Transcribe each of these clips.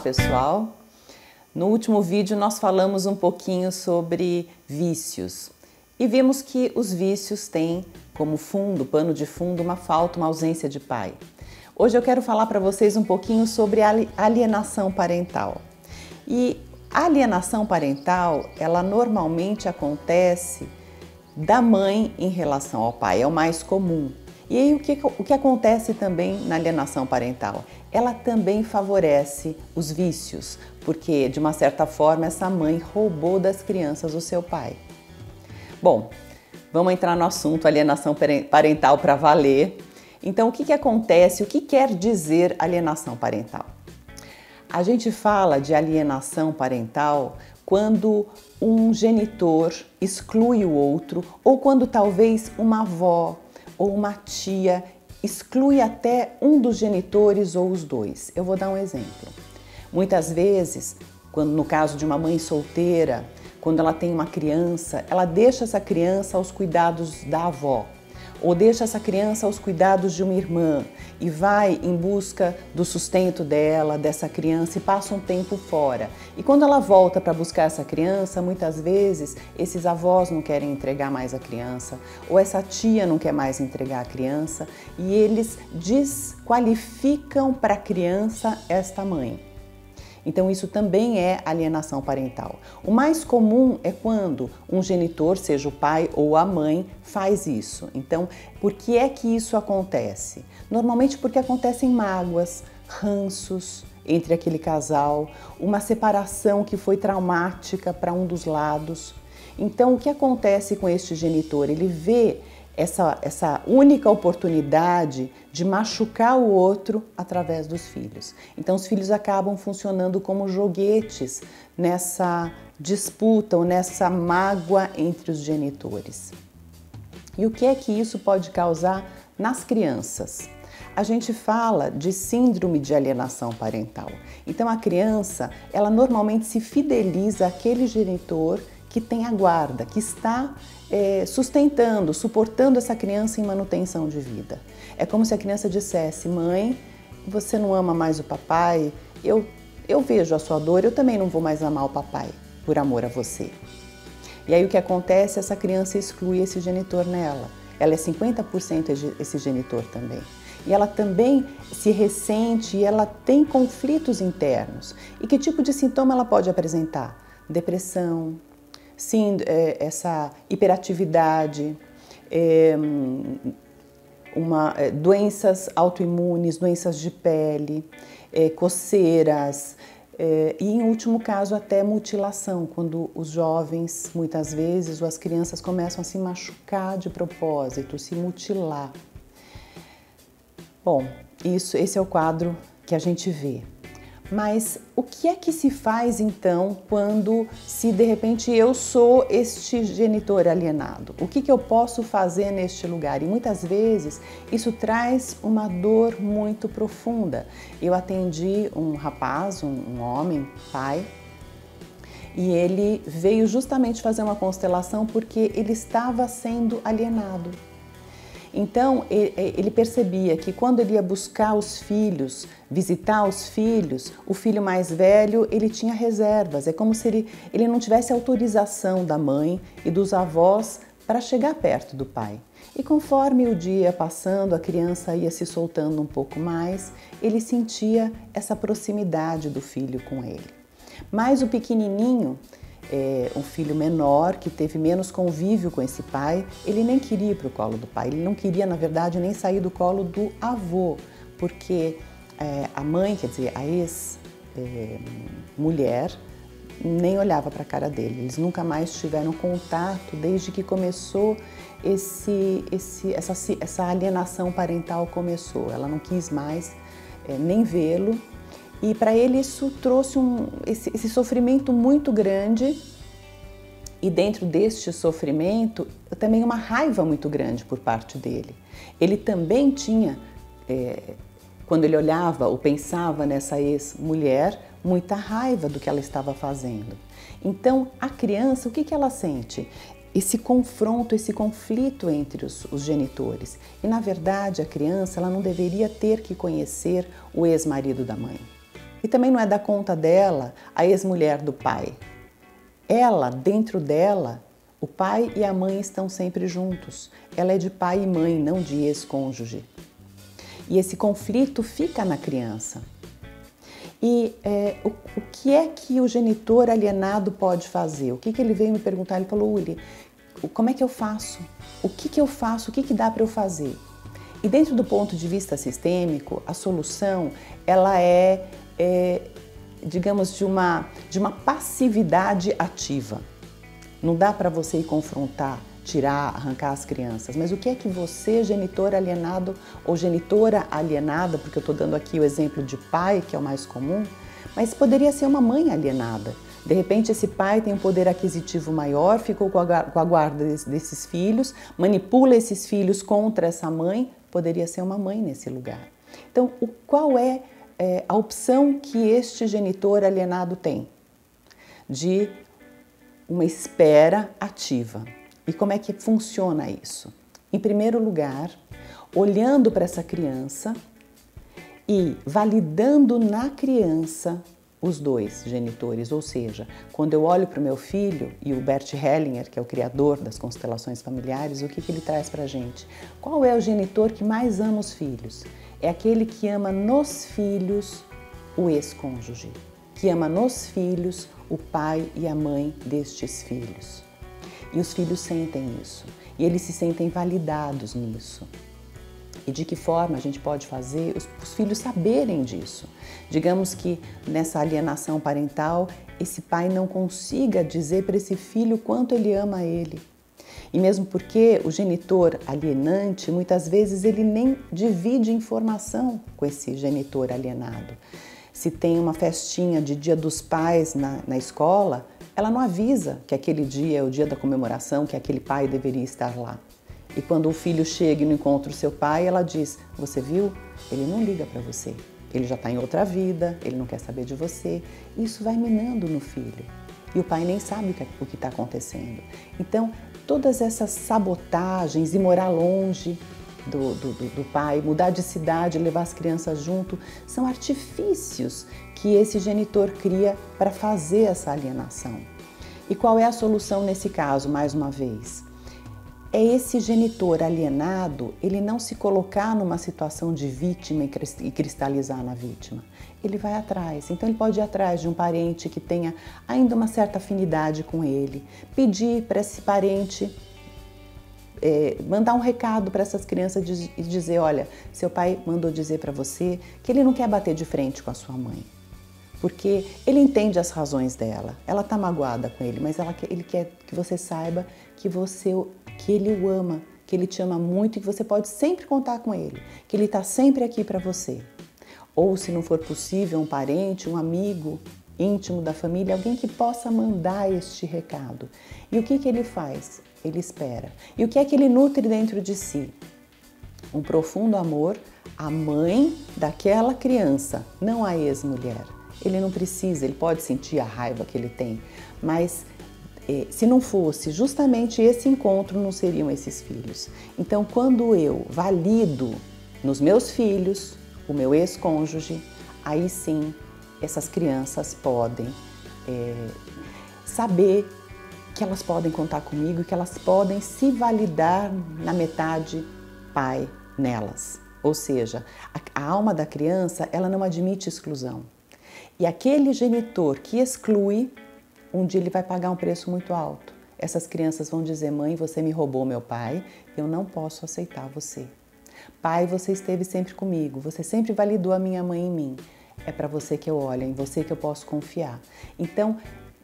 pessoal! No último vídeo nós falamos um pouquinho sobre vícios e vimos que os vícios têm como fundo, pano de fundo, uma falta, uma ausência de pai. Hoje eu quero falar para vocês um pouquinho sobre a alienação parental. E a alienação parental, ela normalmente acontece da mãe em relação ao pai, é o mais comum. E aí o que acontece também na alienação parental? Ela também favorece os vícios, porque de uma certa forma essa mãe roubou das crianças o seu pai. Bom, vamos entrar no assunto alienação parental para valer. Então o que acontece, o que quer dizer alienação parental? A gente fala de alienação parental quando um genitor exclui o outro ou quando talvez uma avó ou uma tia exclui até um dos genitores ou os dois. Eu vou dar um exemplo. Muitas vezes, no caso de uma mãe solteira, quando ela tem uma criança, ela deixa essa criança aos cuidados da avó, ou deixa essa criança aos cuidados de uma irmã e vai em busca do sustento dela, dessa criança, e passa um tempo fora. E quando ela volta para buscar essa criança, muitas vezes esses avós não querem entregar mais a criança, ou essa tia não quer mais entregar a criança, e eles desqualificam para a criança esta mãe. Então isso também é alienação parental. O mais comum é quando um genitor, seja o pai ou a mãe, faz isso. Então, por que é que isso acontece? Normalmente porque acontecem mágoas, ranços entre aquele casal, uma separação que foi traumática para um dos lados. Então, o que acontece com este genitor? Ele vê essa única oportunidade de machucar o outro através dos filhos. Então os filhos acabam funcionando como joguetes nessa disputa ou nessa mágoa entre os genitores. E o que é que isso pode causar nas crianças? A gente fala de síndrome de alienação parental. Então a criança, ela normalmente se fideliza àquele genitor que tem a guarda, que está sustentando, suportando essa criança em manutenção de vida. É como se a criança dissesse: mãe, você não ama mais o papai? Eu vejo a sua dor, eu também não vou mais amar o papai por amor a você. E aí o que acontece? Essa criança exclui esse genitor nela. Ela é 50% esse genitor também. E ela também se ressente e ela tem conflitos internos. E que tipo de sintoma ela pode apresentar? Depressão, sim, essa hiperatividade, doenças autoimunes, doenças de pele, coceiras e, em último caso, até mutilação, quando os jovens, muitas vezes, ou as crianças começam a se machucar de propósito, se mutilar. Bom, esse é o quadro que a gente vê. Mas o que é que se faz então quando, se de repente eu sou este genitor alienado? O que eu posso fazer neste lugar? E muitas vezes isso traz uma dor muito profunda. Eu atendi um rapaz, um homem, pai, e ele veio justamente fazer uma constelação porque ele estava sendo alienado. Então, ele percebia que quando ele ia buscar os filhos, visitar os filhos, o filho mais velho, ele tinha reservas. É como se ele não tivesse autorização da mãe e dos avós para chegar perto do pai. E conforme o dia ia passando, a criança ia se soltando um pouco mais, ele sentia essa proximidade do filho com ele. Mas o pequenininho, um filho menor que teve menos convívio com esse pai, ele nem queria ir para o colo do pai, ele não queria, na verdade, nem sair do colo do avô, porque a mãe, quer dizer, a ex-mulher, nem olhava para a cara dele. Eles nunca mais tiveram contato desde que começou essa alienação parental começou. Ela não quis mais nem vê-lo. E para ele isso trouxe esse sofrimento muito grande, e dentro deste sofrimento também uma raiva muito grande por parte dele. Ele também tinha, quando ele olhava ou pensava nessa ex-mulher, muita raiva do que ela estava fazendo. Então a criança, o que ela sente? Esse confronto, esse conflito entre os genitores. E na verdade a criança ela não deveria ter que conhecer o ex-marido da mãe. E também não é da conta dela a ex-mulher do pai. Ela, dentro dela, o pai e a mãe estão sempre juntos. Ela é de pai e mãe, não de ex-cônjuge. E esse conflito fica na criança. E o que é que o genitor alienado pode fazer? O que ele veio me perguntar? Ele falou, Uli, como é que eu faço? O que eu faço? O que dá para eu fazer? E dentro do ponto de vista sistêmico, a solução ela digamos, de uma passividade ativa. Não dá para você ir confrontar, tirar, arrancar as crianças, mas o que é que você, genitor alienado ou genitora alienada, porque eu estou dando aqui o exemplo de pai, que é o mais comum, mas poderia ser uma mãe alienada. De repente esse pai tem um poder aquisitivo maior, ficou com a guarda desses filhos, manipula esses filhos contra essa mãe, poderia ser uma mãe nesse lugar. Então, qual é a opção que este genitor alienado tem? De uma espera ativa. E como é que funciona isso? Em primeiro lugar, olhando para essa criança e validando na criança os dois genitores, ou seja, quando eu olho para o meu filho, e o Bert Hellinger, que é o criador das constelações familiares, o que ele traz para a gente? Qual é o genitor que mais ama os filhos? É aquele que ama nos filhos o ex-cônjuge, que ama nos filhos o pai e a mãe destes filhos. E os filhos sentem isso, e eles se sentem validados nisso. E de que forma a gente pode fazer os filhos saberem disso? Digamos que nessa alienação parental, esse pai não consiga dizer para esse filho quanto ele ama ele. E mesmo porque o genitor alienante, muitas vezes ele nem divide informação com esse genitor alienado. Se tem uma festinha de Dia dos Pais na escola, ela não avisa que aquele dia é o dia da comemoração, que aquele pai deveria estar lá. E quando o filho chega e não encontra o seu pai, ela diz, você viu? Ele não liga para você. Ele já está em outra vida, ele não quer saber de você. Isso vai minando no filho. E o pai nem sabe o que está acontecendo. Então, todas essas sabotagens e morar longe do pai, mudar de cidade, levar as crianças junto, são artifícios que esse genitor cria para fazer essa alienação. E qual é a solução nesse caso, mais uma vez? É esse genitor alienado, ele não se colocar numa situação de vítima e cristalizar na vítima. Ele vai atrás, então ele pode ir atrás de um parente que tenha ainda uma certa afinidade com ele, pedir para esse parente mandar um recado para essas crianças e dizer, olha, seu pai mandou dizer para você que ele não quer bater de frente com a sua mãe, porque ele entende as razões dela, ela está magoada com ele, mas ele quer que você saiba que ele o ama, que ele te ama muito e que você pode sempre contar com ele, que ele está sempre aqui para você. Ou, se não for possível, um parente, um amigo íntimo da família, alguém que possa mandar este recado. E o que ele faz? Ele espera. E o que é que ele nutre dentro de si? Um profundo amor à mãe daquela criança, não à ex-mulher. Ele não precisa, ele pode sentir a raiva que ele tem, mas se não fosse justamente esse encontro, não seriam esses filhos. Então, quando eu valido nos meus filhos o meu ex-cônjuge, aí sim essas crianças podem saber que elas podem contar comigo e que elas podem se validar na metade pai nelas. Ou seja, a alma da criança, ela não admite exclusão. E aquele genitor que exclui, um dia ele vai pagar um preço muito alto. Essas crianças vão dizer, mãe, você me roubou meu pai, eu não posso aceitar você. Pai, você esteve sempre comigo, você sempre validou a minha mãe em mim. É para você que eu olho, é em você que eu posso confiar. Então,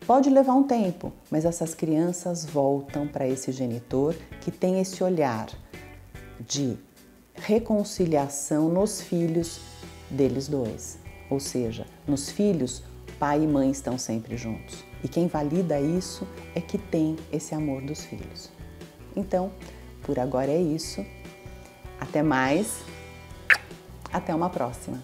pode levar um tempo, mas essas crianças voltam para esse genitor que tem esse olhar de reconciliação nos filhos deles dois. Ou seja, nos filhos, pai e mãe estão sempre juntos. E quem valida isso é que tem esse amor dos filhos. Então, por agora é isso. Até mais. Até uma próxima.